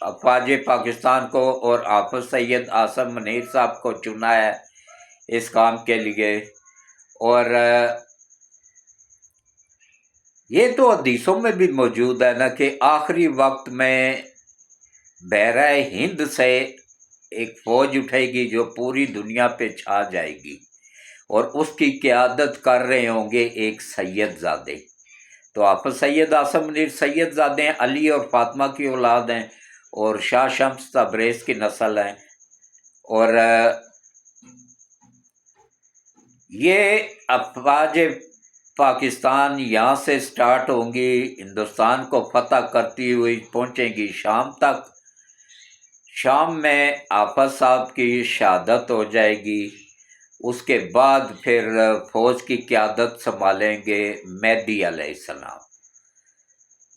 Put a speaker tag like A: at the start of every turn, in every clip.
A: افواج پاکستان کو اور حافظ سید آصم منیر صاحب کو چنا ہے اس کام کے لیے۔ اور یہ تو حدیثوں میں بھی موجود ہے نا کہ آخری وقت میں بحیرہ ہند سے ایک فوج اٹھے گی جو پوری دنیا پہ چھا جائے گی، اور اس کی قیادت کر رہے ہوں گے ایک سید زادے۔ تو حافظ سید آصم منیر سید زادے ہیں، علی اور فاطمہ کی اولاد ہیں، اور شاہ شمس تبریز کی نسل ہیں۔ اور یہ افواج پاکستان یہاں سے سٹارٹ ہوں گی، ہندوستان کو فتح کرتی ہوئی پہنچیں گی شام تک۔ شام میں حافظ صاحب کی شہادت ہو جائے گی، اس کے بعد پھر فوج کی قیادت سنبھالیں گے مہدی علیہ السلام۔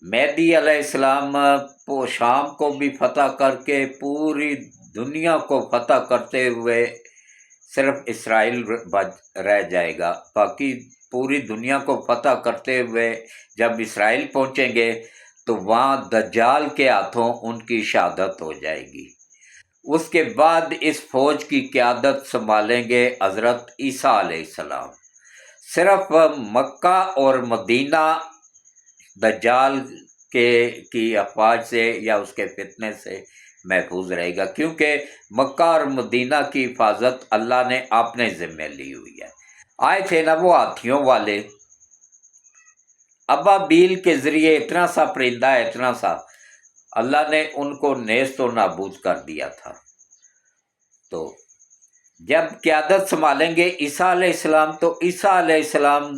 A: مہدی علیہ السلام شام کو بھی فتح کر کے پوری دنیا کو فتح کرتے ہوئے صرف اسرائیل رہ جائے گا، باقی پوری دنیا کو فتح کرتے ہوئے جب اسرائیل پہنچیں گے تو وہاں دجال کے ہاتھوں ان کی شہادت ہو جائے گی۔ اس کے بعد اس فوج کی قیادت سنبھالیں گے حضرت عیسیٰ علیہ السلام۔ صرف مکہ اور مدینہ دجال کی افواج سے یا اس کے فتنے سے محفوظ رہے گا، کیونکہ مکہ اور مدینہ کی حفاظت اللہ نے اپنے ذمہ لی ہوئی ہے۔ آئے تھے نا وہ ہاتھیوں والے، ابابیل کے ذریعے اتنا سا پرندہ ہے، اتنا سا، اللہ نے ان کو نیست و نابود کر دیا تھا۔ تو جب قیادت سنبھالیں گے عیسیٰ علیہ السلام، تو عیسیٰ علیہ السلام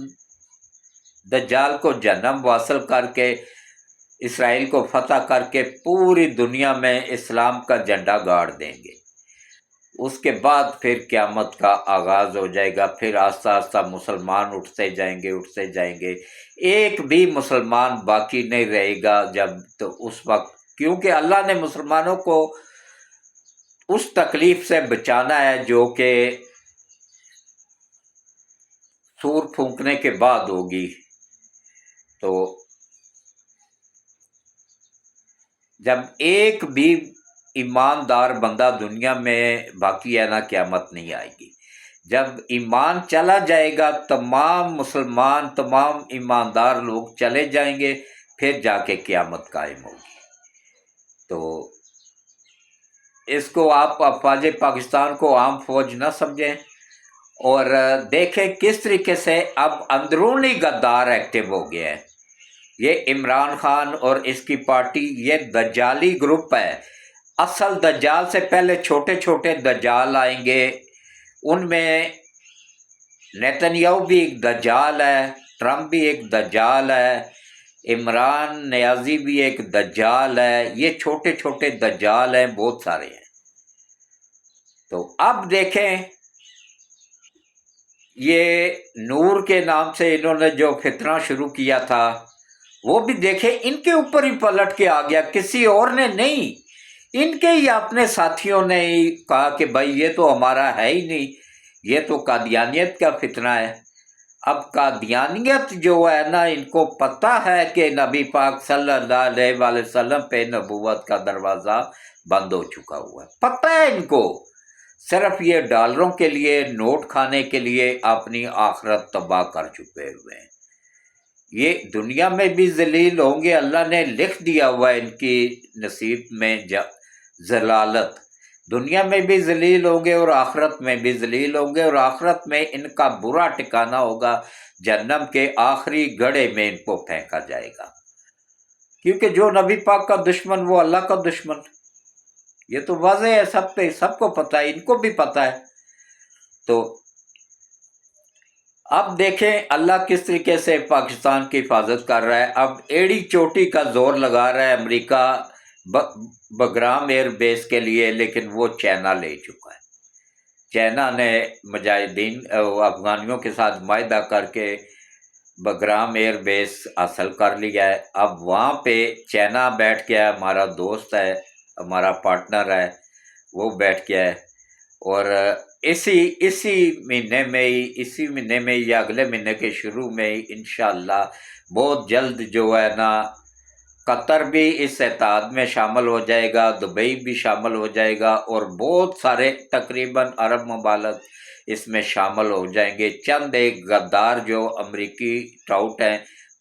A: دجال کو جہنم واصل کر کے اسرائیل کو فتح کر کے پوری دنیا میں اسلام کا جھنڈا گاڑ دیں گے۔ اس کے بعد پھر قیامت کا آغاز ہو جائے گا، پھر آہستہ آہستہ مسلمان اٹھتے جائیں گے، ایک بھی مسلمان باقی نہیں رہے گا جب تو اس وقت، کیونکہ اللہ نے مسلمانوں کو اس تکلیف سے بچانا ہے جو کہ سور پھونکنے کے بعد ہوگی۔ تو جب ایک بھی ایماندار بندہ دنیا میں باقی ہے نا، قیامت نہیں آئے گی۔ جب ایمان چلا جائے گا، تمام مسلمان، تمام ایماندار لوگ چلے جائیں گے، پھر جا کے قیامت قائم ہوگی۔ تو اس کو آپ افواج پاکستان کو عام فوج نہ سمجھیں، اور دیکھیں کس طریقے سے اب اندرونی غدار ایکٹیو ہو گیا ہے۔ یہ عمران خان اور اس کی پارٹی یہ دجالی گروپ ہے۔ اصل دجال سے پہلے چھوٹے چھوٹے دجال آئیں گے، ان میں نیتنیاہو بھی ایک دجال ہے، ٹرمپ بھی ایک دجال ہے، عمران نیازی بھی ایک دجال ہے، یہ چھوٹے چھوٹے دجال ہیں، بہت سارے ہیں۔ تو اب دیکھیں یہ نور کے نام سے انہوں نے جو فتنہ شروع کیا تھا، وہ بھی دیکھیں ان کے اوپر ہی پلٹ کے آ گیا، کسی اور نے نہیں، ان کے ہی اپنے ساتھیوں نے ہی کہا کہ بھائی یہ تو ہمارا ہے ہی نہیں، یہ تو قادیانیت کا فتنہ ہے۔ اب قادیانیت جو ہے نا، ان کو پتہ ہے کہ نبی پاک صلی اللہ علیہ وآلہ وسلم پہ نبوت کا دروازہ بند ہو چکا ہوا ہے، پتہ ہے ان کو، صرف یہ ڈالروں کے لیے، نوٹ کھانے کے لیے اپنی آخرت تباہ کر چکے ہوئے ہیں۔ یہ دنیا میں بھی ذلیل ہوں گے، اللہ نے لکھ دیا ہوا ہے ان کی نصیب میں ذلالت، دنیا میں بھی ذلیل ہوں گے اور آخرت میں بھی ذلیل ہوں گے، اور آخرت میں ان کا برا ٹھکانہ ہوگا، جہنم کے آخری گڑھے میں ان کو پھینکا جائے گا، کیونکہ جو نبی پاک کا دشمن وہ اللہ کا دشمن، یہ تو واضح ہے، سب کو پتہ ہے، ان کو بھی پتہ ہے۔ تو اب دیکھیں اللہ کس طریقے سے پاکستان کی حفاظت کر رہا ہے۔ اب ایڑی چوٹی کا زور لگا رہا ہے امریکہ بگرام ایئر بیس کے لیے، لیکن وہ چائنا لے چکا ہے۔ چائنا نے مجاہدین افغانیوں کے ساتھ معاہدہ کر کے بگرام ایئر بیس حاصل کر لیا ہے۔ اب وہاں پہ چائنا بیٹھ گیا ہے، ہمارا دوست ہے، ہمارا پارٹنر ہے، وہ بیٹھ گیا ہے، اور اسی مہینے میں ہی یا اگلے مہینے کے شروع میں ہی انشاءاللہ بہت جلد جو ہے نا قطر بھی اس اتحاد میں شامل ہو جائے گا، دبئی بھی شامل ہو جائے گا، اور بہت سارے تقریباً عرب ممالک اس میں شامل ہو جائیں گے۔ چند ایک غدار جو امریکی ٹراؤٹ ہیں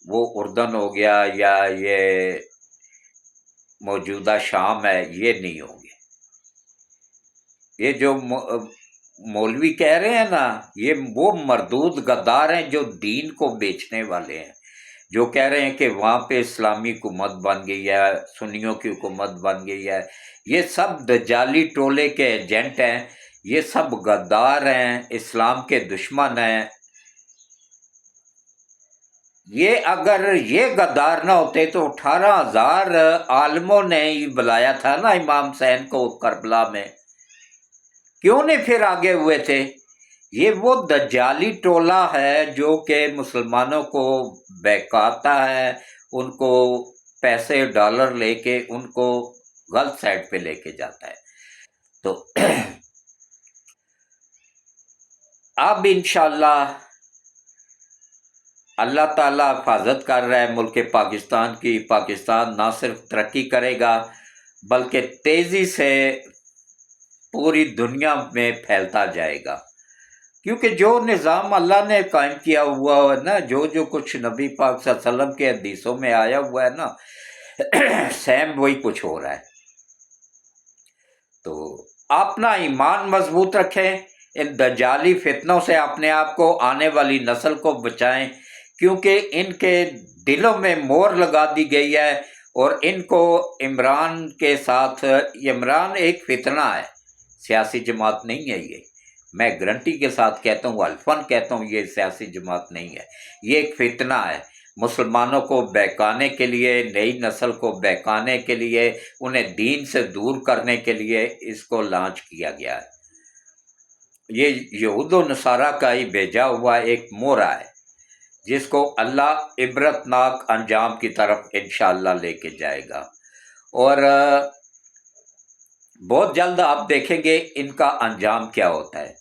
A: وہ اردن ہو گیا یا یہ موجودہ شام ہے، یہ نہیں ہوں گے۔ یہ جو مولوی کہہ رہے ہیں نا، یہ وہ مردود غدار ہیں جو دین کو بیچنے والے ہیں، جو کہہ رہے ہیں کہ وہاں پہ اسلامی حکومت بن گئی ہے، سنیوں کی حکومت بن گئی ہے۔ یہ سب دجالی ٹولے کے ایجنٹ ہیں، یہ سب غدار ہیں، اسلام کے دشمن ہیں۔ یہ اگر یہ غدار نہ ہوتے تو 18,000 عالموں نے ہی بلایا تھا نا امام حسین کو کربلا میں، کیوں نہیں پھر آگے ہوئے تھے؟ یہ وہ دجالی ٹولہ ہے جو کہ مسلمانوں کو بہکاتا ہے، ان کو پیسے ڈالر لے کے ان کو غلط سائڈ پہ لے کے جاتا ہے۔ تو اب انشاءاللہ اللہ تعالیٰ حفاظت کر رہا ہے ملک پاکستان کی۔ پاکستان نہ صرف ترقی کرے گا بلکہ تیزی سے پوری دنیا میں پھیلتا جائے گا، کیونکہ جو نظام اللہ نے قائم کیا ہوا ہے نا، جو کچھ نبی پاک صلی اللہ علیہ وسلم کے حدیثوں میں آیا ہوا ہے نا، سیم وہی کچھ ہو رہا ہے۔ تو اپنا ایمان مضبوط رکھیں، ان دجالی فتنوں سے اپنے آپ کو، آنے والی نسل کو بچائیں، کیونکہ ان کے دلوں میں مور لگا دی گئی ہے، اور ان کو عمران کے ساتھ، عمران ایک فتنہ ہے، سیاسی جماعت نہیں ہے یہ، میں گارنٹی کے ساتھ کہتا ہوں، الفاً کہتا ہوں، یہ سیاسی جماعت نہیں ہے، یہ ایک فتنہ ہے۔ مسلمانوں کو بہکانے کے لیے، نئی نسل کو بہکانے کے لیے، انہیں دین سے دور کرنے کے لیے اس کو لانچ کیا گیا ہے۔ یہ یہود و نصارہ کا ہی بھیجا ہوا ایک مورا ہے، جس کو اللہ عبرتناک انجام کی طرف انشاءاللہ لے کے جائے گا، اور بہت جلد آپ دیکھیں گے ان کا انجام کیا ہوتا ہے۔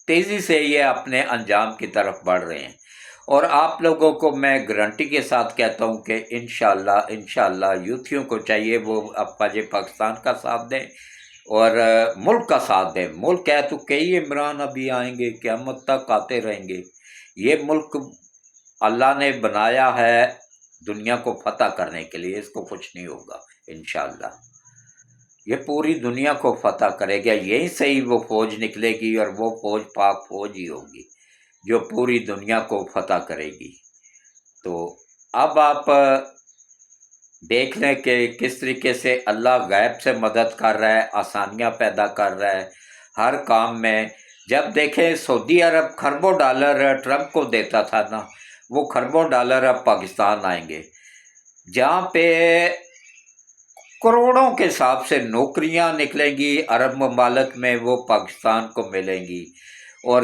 A: تیزی سے یہ اپنے انجام کی طرف بڑھ رہے ہیں، اور آپ لوگوں کو میں گارنٹی کے ساتھ کہتا ہوں کہ انشاءاللہ یوتھیوں کو چاہیے وہ افواج پاکستان کا ساتھ دیں اور ملک کا ساتھ دیں۔ ملک ہے تو کئی عمران ابھی آئیں گے، قیامت تک آتے رہیں گے۔ یہ ملک اللہ نے بنایا ہے دنیا کو فتح کرنے کے لیے، اس کو کچھ نہیں ہوگا انشاءاللہ۔ یہ پوری دنیا کو فتح کرے گا، یہیں سے ہی وہ فوج نکلے گی، اور وہ فوج پاک فوج ہی ہوگی جو پوری دنیا کو فتح کرے گی۔ تو اب آپ دیکھ لیں کہ کس طریقے سے اللہ غیب سے مدد کر رہا ہے، آسانیاں پیدا کر رہا ہے ہر کام میں۔ جب دیکھیں سعودی عرب کھربوں ڈالر ٹرمپ کو دیتا تھا نا، وہ کھربوں ڈالر اب پاکستان آئیں گے، جہاں پہ کروڑوں کے حساب سے نوکریاں نکلیں گی عرب ممالک میں، وہ پاکستان کو ملیں گی، اور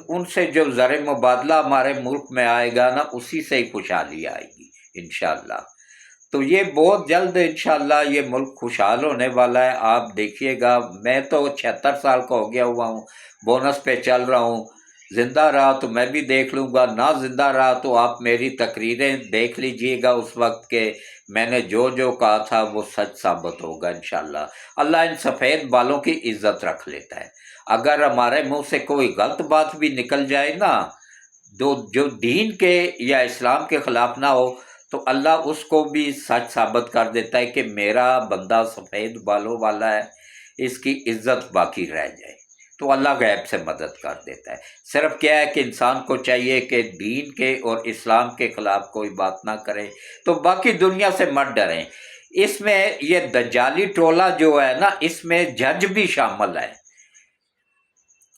A: ان سے جو زر مبادلہ ہمارے ملک میں آئے گا نا، اسی سے ہی خوشحالی آئے گی انشاءاللہ۔ تو یہ بہت جلد انشاءاللہ یہ ملک خوشحال ہونے والا ہے، آپ دیکھیے گا۔ میں تو 76 سال کا ہو گیا ہوا ہوں، بونس پہ چل رہا ہوں، زندہ رہا تو میں بھی دیکھ لوں گا، نہ زندہ رہا تو آپ میری تقریریں دیکھ لیجئے گا اس وقت کے میں نے جو کہا تھا وہ سچ ثابت ہوگا انشاءاللہ۔ اللہ ان سفید بالوں کی عزت رکھ لیتا ہے۔ اگر ہمارے منہ سے کوئی غلط بات بھی نکل جائے نا، جو دین کے یا اسلام کے خلاف نہ ہو، تو اللہ اس کو بھی سچ ثابت کر دیتا ہے کہ میرا بندہ سفید بالوں والا ہے، اس کی عزت باقی رہ جائے، تو اللہ غیب سے مدد کر دیتا ہے۔ صرف کیا ہے کہ انسان کو چاہیے کہ دین کے اور اسلام کے خلاف کوئی بات نہ کرے، تو باقی دنیا سے مت ڈریں۔ اس میں یہ دجالی ٹولہ جو ہے نا، اس میں جج بھی شامل ہے۔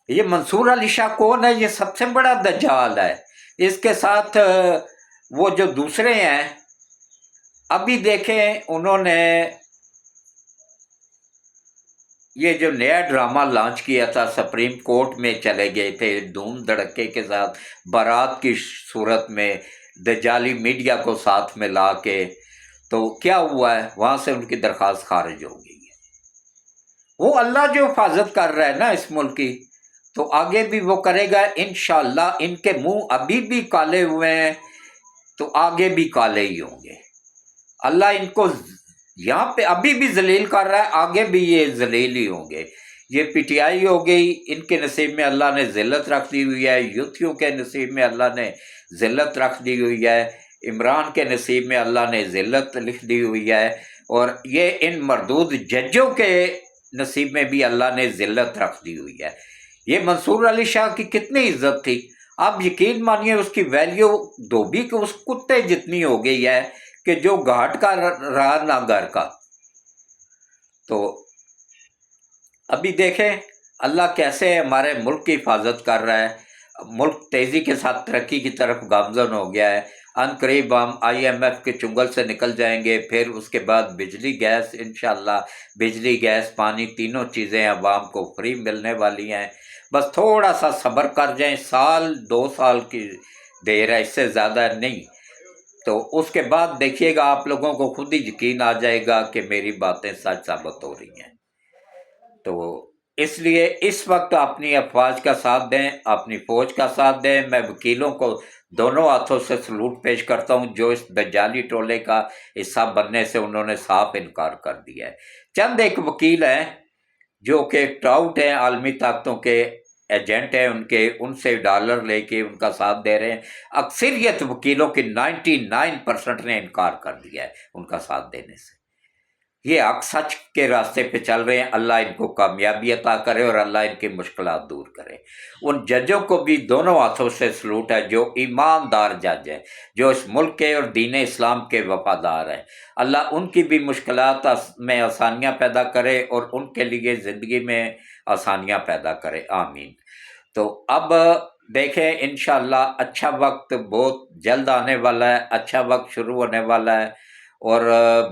A: یہ منصور علی شاہ کون ہے؟ یہ سب سے بڑا دجال ہے۔ اس کے ساتھ وہ جو دوسرے ہیں، ابھی دیکھیں انہوں نے یہ جو نیا ڈرامہ لانچ کیا تھا، سپریم کورٹ میں چلے گئے تھے دھوم دھڑکے کے ساتھ، بارات کی صورت میں دجالی میڈیا کو ساتھ میں لا کے، تو کیا ہوا ہے؟ وہاں سے ان کی درخواست خارج ہو گئی ہے۔ وہ اللہ جو حفاظت کر رہا ہے نا اس ملک کی، تو آگے بھی وہ کرے گا انشاءاللہ۔ ان کے منہ ابھی بھی کالے ہوئے ہیں تو آگے بھی کالے ہی ہوں گے۔ اللہ ان کو یہاں پہ ابھی بھی ذلیل کر رہا ہے، آگے بھی یہ ذلیل ہی ہوں گے۔ یہ پی ٹی آئی ہو گئی، ان کے نصیب میں اللہ نے ذلت رکھ دی ہوئی ہے، یوتھیوں کے نصیب میں اللہ نے ذلت رکھ دی ہوئی ہے، عمران کے نصیب میں اللہ نے ذلت لکھ دی ہوئی ہے، اور یہ ان مردود ججوں کے نصیب میں بھی اللہ نے ذلت رکھ دی ہوئی ہے۔ یہ منصور علی شاہ کی کتنی عزت تھی، آپ یقین مانیے اس کی ویلیو دھوبی کے اس کتے جتنی ہو گئی ہے کہ جو گھاٹ کا رہا نہ گھر کا۔ تو ابھی دیکھیں اللہ کیسے ہمارے ملک کی حفاظت کر رہا ہے، ملک تیزی کے ساتھ ترقی کی طرف گامزن ہو گیا ہے۔ ان قریب ہم IMF کے چنگل سے نکل جائیں گے، پھر اس کے بعد بجلی گیس انشاءاللہ، بجلی گیس پانی تینوں چیزیں عوام کو فری ملنے والی ہیں۔ بس تھوڑا سا صبر کر جائیں، سال 2 سال کی دیر ہے، اس سے زیادہ نہیں۔ تو اس کے بعد دیکھیے گا آپ لوگوں کو خود ہی یقین آ جائے گا کہ میری باتیں سچ ثابت ہو رہی ہیں۔ تو اس لیے اس وقت اپنی افواج کا ساتھ دیں، اپنی فوج کا ساتھ دیں۔ میں وکیلوں کو دونوں ہاتھوں سے سلوٹ پیش کرتا ہوں جو اس دجالی ٹولے کا حصہ بننے سے انہوں نے صاف انکار کر دیا ہے۔ چند ایک وکیل ہیں جو کہ ٹراؤٹ ہیں، عالمی طاقتوں کے ایجنٹ ہیں، ان سے ڈالر لے کے ان کا ساتھ دے رہے ہیں۔ اکثریت وکیلوں کی 99% نے انکار کر دیا ہے ان کا ساتھ دینے سے۔ یہ حق سچ کے راستے پہ چل رہے ہیں، اللہ ان کو کامیابی عطا کرے اور اللہ ان کی مشکلات دور کرے۔ ان ججوں کو بھی دونوں ہاتھوں سے سلوٹ ہے جو ایماندار جج ہیں، جو اس ملک کے اور دین اسلام کے وفادار ہیں۔ اللہ ان کی بھی مشکلات میں آسانیاں پیدا کرے اور ان کے لیے زندگی میں آسانیاں پیدا کرے، آمین۔ تو اب دیکھیں انشاءاللہ اچھا وقت بہت جلد آنے والا ہے، اچھا وقت شروع ہونے والا ہے، اور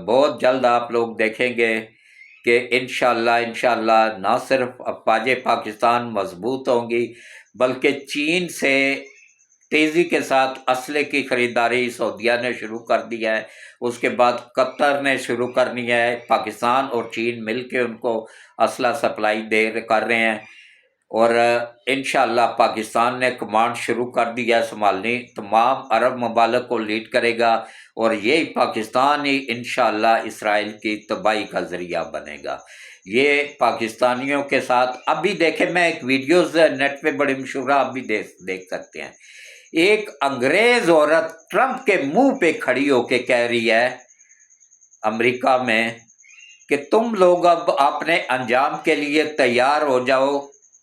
A: بہت جلد آپ لوگ دیکھیں گے کہ انشاءاللہ نہ صرف افواج پاکستان مضبوط ہوں گی بلکہ چین سے تیزی کے ساتھ اسلحے کی خریداری سعودیہ نے شروع کر دیا ہے، اس کے بعد قطر نے شروع کرنی ہے، پاکستان اور چین مل کے ان کو اسلحہ سپلائی کر رہے ہیں، اور انشاءاللہ پاکستان نے کمانڈ شروع کر دی ہے سنبھالنی، تمام عرب ممالک کو لیڈ کرے گا، اور یہی پاکستان ہی انشاءاللہ اسرائیل کی تباہی کا ذریعہ بنے گا۔ یہ پاکستانیوں کے ساتھ ابھی دیکھیں، میں ایک ویڈیوز نیٹ پہ بڑی مشہور آپ بھی دیکھ سکتے ہیں، ایک انگریز عورت ٹرمپ کے منہ پہ کھڑی ہو کے کہہ رہی ہے امریکہ میں کہ تم لوگ اب اپنے انجام کے لیے تیار ہو جاؤ،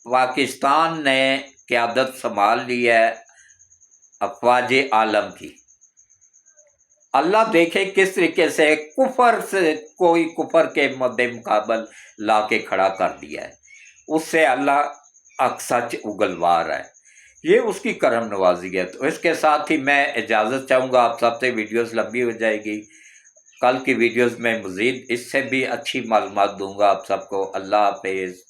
A: پاکستان نے قیادت سنبھال لی ہے افواج عالم کی۔ اللہ دیکھے کس طریقے سے کفر سے کوئی کفر کے مد مقابل لا کے کھڑا کر دیا ہے، اس سے اللہ حق سچ اگلوا رہا ہے، یہ اس کی کرم نوازی ہے۔ تو اس کے ساتھ ہی میں اجازت چاہوں گا، آپ سب سے ویڈیوز لمبی ہو جائے گی، کل کی ویڈیوز میں مزید اس سے بھی اچھی معلومات دوں گا آپ سب کو۔ اللہ حافظ۔